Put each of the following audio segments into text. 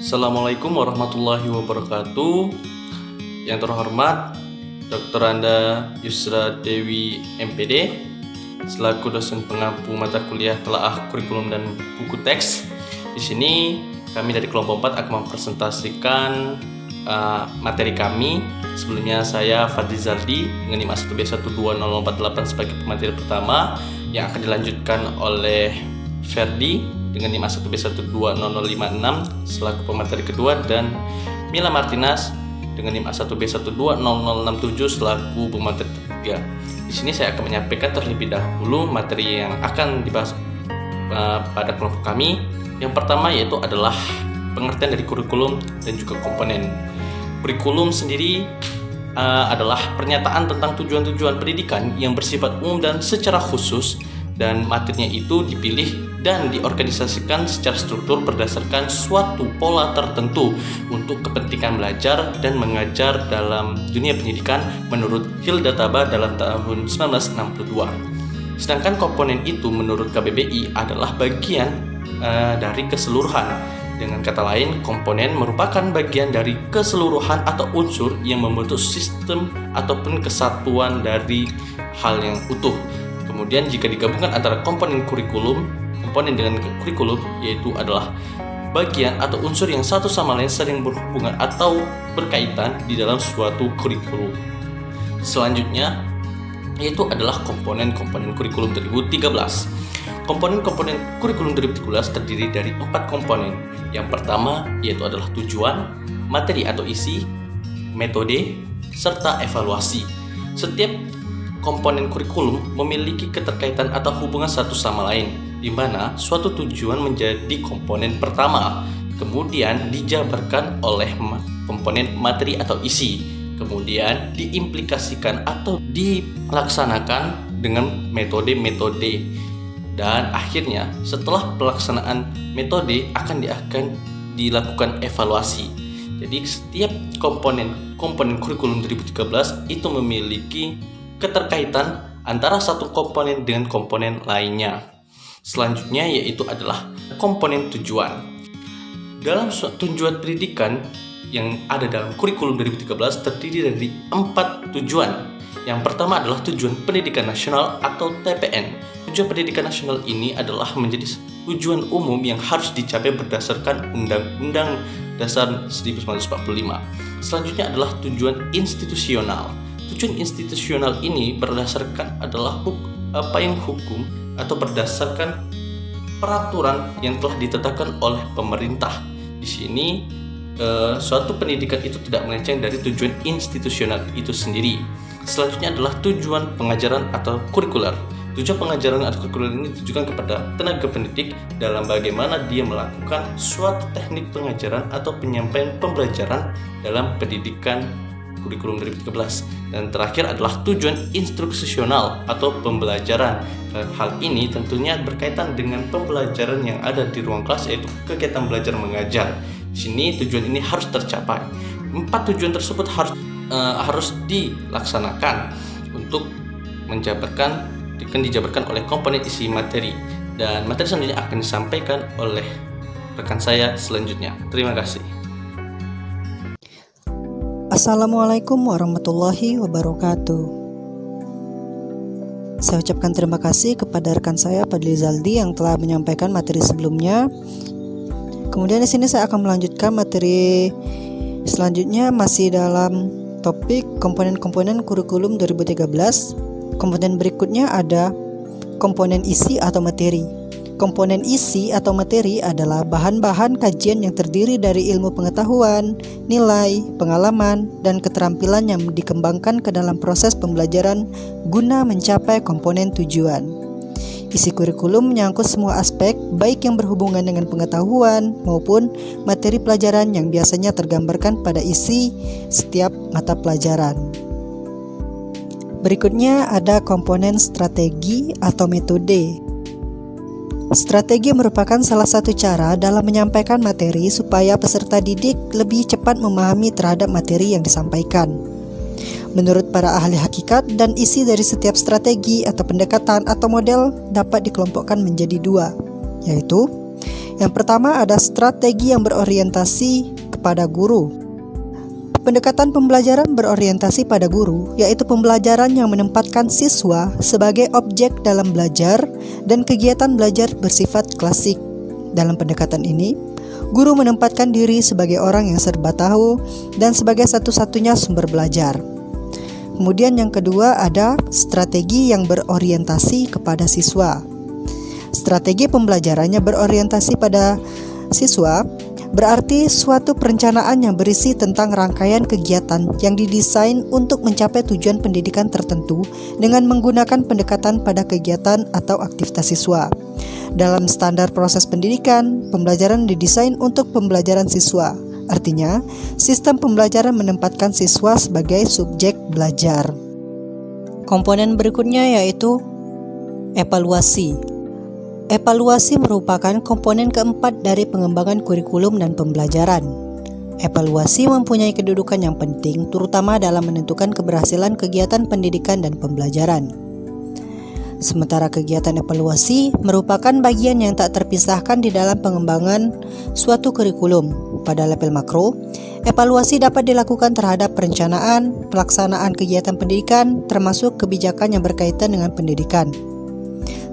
Assalamualaikum warahmatullahi wabarakatuh. Yang terhormat Dr. Anda Yusra Dewi MPD selaku dosen pengampu mata kuliah telaah kurikulum dan buku teks. Di sini kami dari kelompok 4 akan mempresentasikan materi kami. Sebelumnya saya Fadli Zaldi dengan 51B12048 sebagai pemateri pertama, yang akan dilanjutkan oleh Ferdi dengan 51B12056 selaku pemateri kedua, dan Mila Martinez dengan 51B12067 selaku pemateri ketiga. Di sini saya akan menyampaikan terlebih dahulu materi yang akan dibahas pada kelompok kami. Yang pertama yaitu adalah pengertian dari kurikulum dan juga komponen. Kurikulum sendiri adalah pernyataan tentang tujuan-tujuan pendidikan yang bersifat umum dan secara khusus, dan materinya itu dipilih dan diorganisasikan secara struktur berdasarkan suatu pola tertentu untuk kepentingan belajar dan mengajar dalam dunia pendidikan menurut Hilda Taba dalam tahun 1962. Sedangkan komponen itu menurut KBBI adalah bagian dari keseluruhan. Dengan kata lain, komponen merupakan bagian dari keseluruhan atau unsur yang membentuk sistem ataupun kesatuan dari hal yang utuh. Kemudian jika digabungkan antara komponen dengan kurikulum, yaitu adalah bagian atau unsur yang satu sama lain sering berhubungan atau berkaitan di dalam suatu kurikulum. Selanjutnya yaitu adalah komponen-komponen kurikulum 2013. Komponen-komponen kurikulum 2013 terdiri dari 4 komponen. Yang pertama yaitu adalah tujuan, materi atau isi, metode, serta evaluasi. Setiap komponen kurikulum memiliki keterkaitan atau hubungan satu sama lain, di mana suatu tujuan menjadi komponen pertama, kemudian dijabarkan oleh komponen materi atau isi, kemudian diimplikasikan atau dilaksanakan dengan metode-metode, dan akhirnya setelah pelaksanaan metode akan dilakukan evaluasi. Jadi setiap komponen kurikulum 2013 itu memiliki keterkaitan antara satu komponen dengan komponen lainnya. Selanjutnya yaitu adalah komponen tujuan. Dalam tujuan pendidikan yang ada dalam kurikulum 2013 terdiri dari 4 tujuan. Yang pertama adalah tujuan pendidikan nasional atau TPN. Tujuan pendidikan nasional ini adalah menjadi tujuan umum yang harus dicapai berdasarkan Undang-Undang Dasar 1945. Selanjutnya adalah tujuan institusional. Tujuan institusional ini berdasarkan adalah payung hukum atau berdasarkan peraturan yang telah ditetapkan oleh pemerintah. Di sini suatu pendidikan itu tidak melenceng dari tujuan institusional itu sendiri. Selanjutnya adalah tujuan pengajaran atau kurikuler. Tujuan pengajaran atau kurikuler ini ditujukan kepada tenaga pendidik dalam bagaimana dia melakukan suatu teknik pengajaran atau penyampaian pembelajaran dalam pendidikan kurikulum 2013. Dan terakhir adalah tujuan instruksional atau pembelajaran. Hal ini tentunya berkaitan dengan pembelajaran yang ada di ruang kelas, yaitu kegiatan belajar mengajar. Di sini tujuan ini harus tercapai. 4 tujuan tersebut harus dilaksanakan untuk dijabarkan oleh komponen isi materi, dan materi selanjutnya akan disampaikan oleh rekan saya selanjutnya. Terima kasih. Assalamualaikum warahmatullahi wabarakatuh. Saya ucapkan terima kasih kepada rekan saya Fadli Zaldi yang telah menyampaikan materi sebelumnya. Kemudian di sini saya akan melanjutkan materi selanjutnya masih dalam topik komponen-komponen kurikulum 2013. Komponen berikutnya ada komponen isi atau materi. Komponen isi atau materi adalah bahan-bahan kajian yang terdiri dari ilmu pengetahuan, nilai, pengalaman, dan keterampilan yang dikembangkan ke dalam proses pembelajaran guna mencapai komponen tujuan. Isi kurikulum menyangkut semua aspek, baik yang berhubungan dengan pengetahuan maupun materi pelajaran yang biasanya tergambarkan pada isi setiap mata pelajaran. Berikutnya ada komponen strategi atau metode. Strategi merupakan salah satu cara dalam menyampaikan materi supaya peserta didik lebih cepat memahami terhadap materi yang disampaikan. Menurut para ahli hakikat, dan isi dari setiap strategi atau pendekatan atau model dapat dikelompokkan menjadi 2, yaitu Yang pertama ada strategi yang berorientasi kepada guru. Pendekatan pembelajaran berorientasi pada guru, yaitu pembelajaran yang menempatkan siswa sebagai objek dalam belajar dan kegiatan belajar bersifat klasik. Dalam pendekatan ini, guru menempatkan diri sebagai orang yang serba tahu dan sebagai satu-satunya sumber belajar. Kemudian yang kedua ada strategi yang berorientasi kepada siswa. Strategi pembelajarannya berorientasi pada siswa berarti suatu perencanaan yang berisi tentang rangkaian kegiatan yang didesain untuk mencapai tujuan pendidikan tertentu dengan menggunakan pendekatan pada kegiatan atau aktivitas siswa. Dalam standar proses pendidikan, pembelajaran didesain untuk pembelajaran siswa. Artinya, sistem pembelajaran menempatkan siswa sebagai subjek belajar. Komponen berikutnya yaitu evaluasi. Evaluasi merupakan komponen keempat dari pengembangan kurikulum dan pembelajaran. Evaluasi mempunyai kedudukan yang penting, terutama dalam menentukan keberhasilan kegiatan pendidikan dan pembelajaran. Sementara kegiatan evaluasi merupakan bagian yang tak terpisahkan di dalam pengembangan suatu kurikulum. Pada level makro, evaluasi dapat dilakukan terhadap perencanaan, pelaksanaan kegiatan pendidikan, termasuk kebijakan yang berkaitan dengan pendidikan.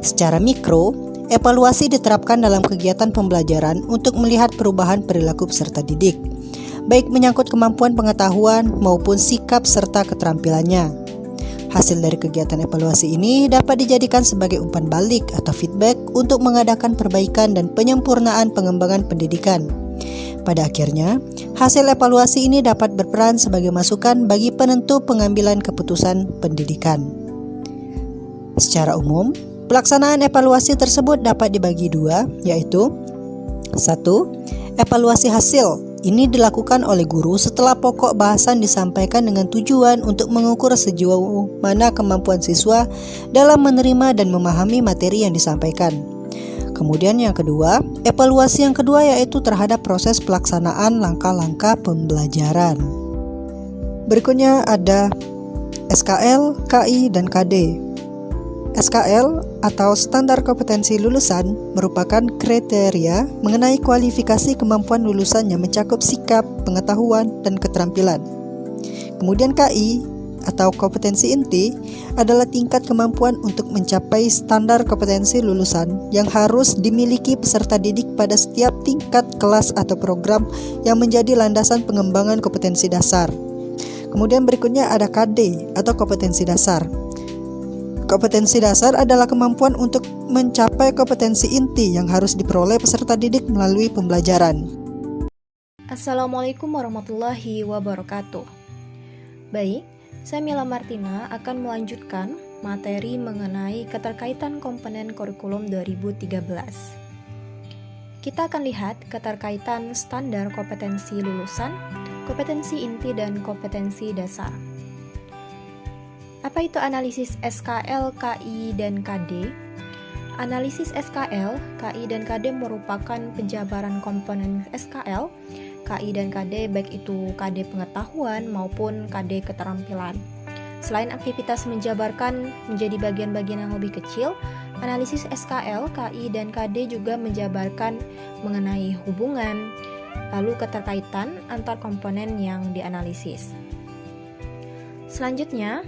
Secara mikro, evaluasi diterapkan dalam kegiatan pembelajaran untuk melihat perubahan perilaku peserta didik, baik menyangkut kemampuan pengetahuan maupun sikap serta keterampilannya. Hasil dari kegiatan evaluasi ini dapat dijadikan sebagai umpan balik atau feedback untuk mengadakan perbaikan dan penyempurnaan pengembangan pendidikan. Pada akhirnya, hasil evaluasi ini dapat berperan sebagai masukan bagi penentu pengambilan keputusan pendidikan. Secara umum, pelaksanaan evaluasi tersebut dapat dibagi dua, yaitu 1. Evaluasi hasil. Ini dilakukan oleh guru setelah pokok bahasan disampaikan dengan tujuan untuk mengukur sejauh mana kemampuan siswa dalam menerima dan memahami materi yang disampaikan. Kemudian yang kedua, evaluasi yang kedua yaitu terhadap proses pelaksanaan langkah-langkah pembelajaran. Berikutnya ada SKL, KI, dan KD. SKL atau Standar Kompetensi Lulusan merupakan kriteria mengenai kualifikasi kemampuan lulusan yang mencakup sikap, pengetahuan, dan keterampilan. Kemudian KI atau kompetensi inti adalah tingkat kemampuan untuk mencapai standar kompetensi lulusan yang harus dimiliki peserta didik pada setiap tingkat kelas atau program yang menjadi landasan pengembangan kompetensi dasar. Kemudian berikutnya ada KD atau kompetensi dasar. Kompetensi dasar adalah kemampuan untuk mencapai kompetensi inti yang harus diperoleh peserta didik melalui pembelajaran. Assalamualaikum warahmatullahi wabarakatuh. Baik, saya Mila Martina akan melanjutkan materi mengenai keterkaitan komponen kurikulum 2013. Kita akan lihat keterkaitan standar kompetensi lulusan, kompetensi inti, dan kompetensi dasar. Apa itu analisis SKL, KI, dan KD? Analisis SKL, KI, dan KD merupakan penjabaran komponen SKL, KI, dan KD, baik itu KD pengetahuan maupun KD keterampilan. Selain aktivitas menjabarkan menjadi bagian-bagian yang lebih kecil, analisis SKL, KI, dan KD juga menjabarkan mengenai hubungan, lalu keterkaitan antar komponen yang dianalisis. Selanjutnya,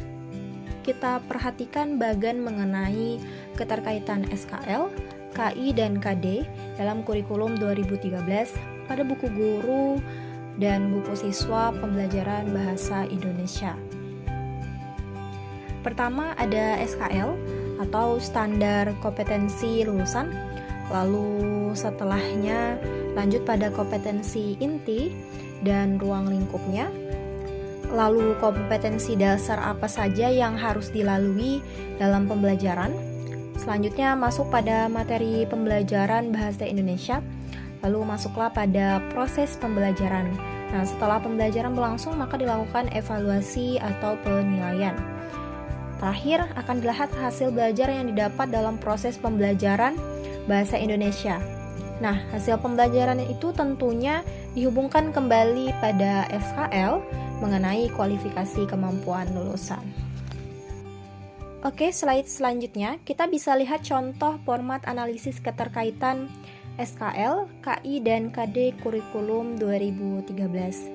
kita perhatikan bagian mengenai keterkaitan SKL, KI, dan KD dalam kurikulum 2013 pada buku guru dan buku siswa pembelajaran bahasa Indonesia. Pertama ada SKL atau standar kompetensi lulusan, lalu setelahnya lanjut pada kompetensi inti dan ruang lingkupnya. Lalu kompetensi dasar apa saja yang harus dilalui dalam pembelajaran. Selanjutnya masuk pada materi pembelajaran bahasa Indonesia. Lalu masuklah pada proses pembelajaran. Nah, setelah pembelajaran berlangsung maka dilakukan evaluasi atau penilaian. Terakhir akan dilihat hasil belajar yang didapat dalam proses pembelajaran bahasa Indonesia. Nah, hasil pembelajaran itu tentunya dihubungkan kembali pada SKL mengenai kualifikasi kemampuan lulusan. Oke, slide selanjutnya kita bisa lihat contoh format analisis keterkaitan SKL, KI, dan KD Kurikulum 2013.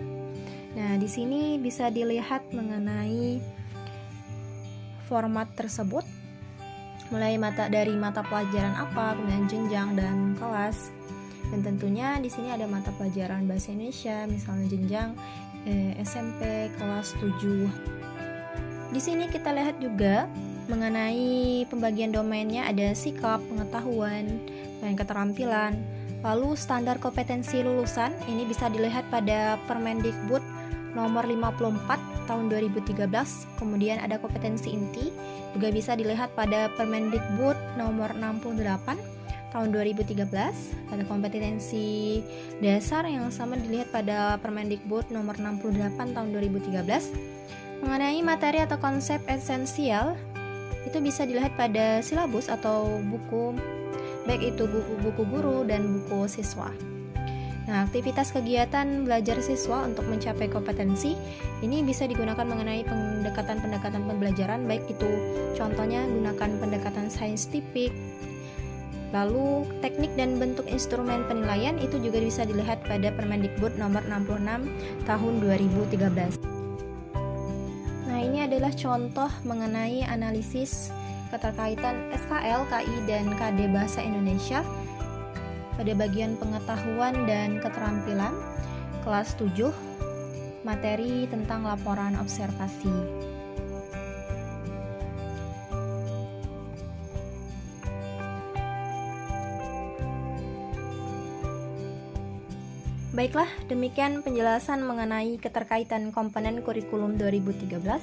Nah, di sini bisa dilihat mengenai format tersebut, mulai dari mata pelajaran apa, kemudian jenjang dan kelas. Dan tentunya di sini ada mata pelajaran bahasa Indonesia, misalnya jenjang SMP kelas 7. Di sini kita lihat juga mengenai pembagian domainnya, ada sikap, pengetahuan, dan keterampilan. Lalu standar kompetensi lulusan ini bisa dilihat pada Permendikbud nomor 54 tahun 2013. Kemudian ada kompetensi inti, juga bisa dilihat pada Permendikbud nomor 68 tahun 2013. Ada kompetensi dasar yang sama dilihat pada Permendikbud nomor 68 tahun 2013. Mengenai materi atau konsep esensial, itu bisa dilihat pada silabus atau buku, baik itu buku guru dan buku siswa. Nah, aktivitas kegiatan belajar siswa untuk mencapai kompetensi ini bisa digunakan mengenai pendekatan-pendekatan pembelajaran, baik itu contohnya gunakan pendekatan saintifik. Lalu teknik dan bentuk instrumen penilaian itu juga bisa dilihat pada Permendikbud nomor 66 tahun 2013. Nah, ini adalah contoh mengenai analisis keterkaitan SKL, KI, dan KD Bahasa Indonesia pada bagian pengetahuan dan keterampilan kelas 7, materi tentang laporan observasi. Baiklah, demikian penjelasan mengenai keterkaitan komponen kurikulum 2013.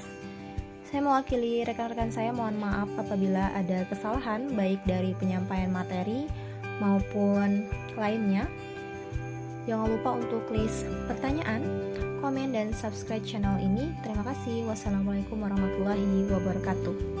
Saya mewakili rekan-rekan saya, mohon maaf apabila ada kesalahan baik dari penyampaian materi maupun lainnya. Jangan lupa untuk list pertanyaan, komen, dan subscribe channel ini. Terima kasih. Wassalamualaikum warahmatullahi wabarakatuh.